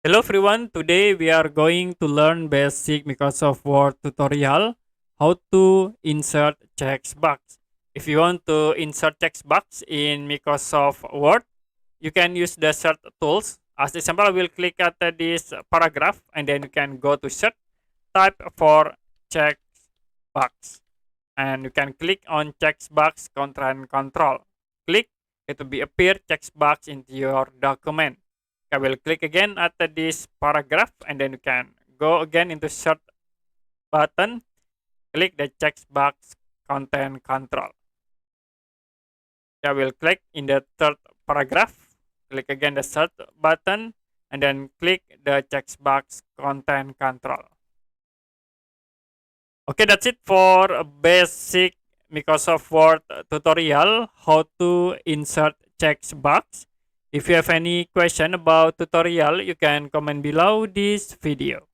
Hello everyone, today we are going to learn basic Microsoft Word tutorial how to insert checkbox. If you want to insert checkbox in Microsoft Word, you can use the search tools. As example, I will click at this paragraph and then you can go to search, type for checkbox and you can click on checkbox content control. Click, it will be appear checkbox into your document. I will click again at this paragraph and then you can go again into search button, click the checkbox content control. I will click in the third paragraph, click again the search button and then click the checkbox content control. Okay, that's it for a basic Microsoft Word tutorial how to insert checkbox. If you have any question about tutorial, you can comment below this video.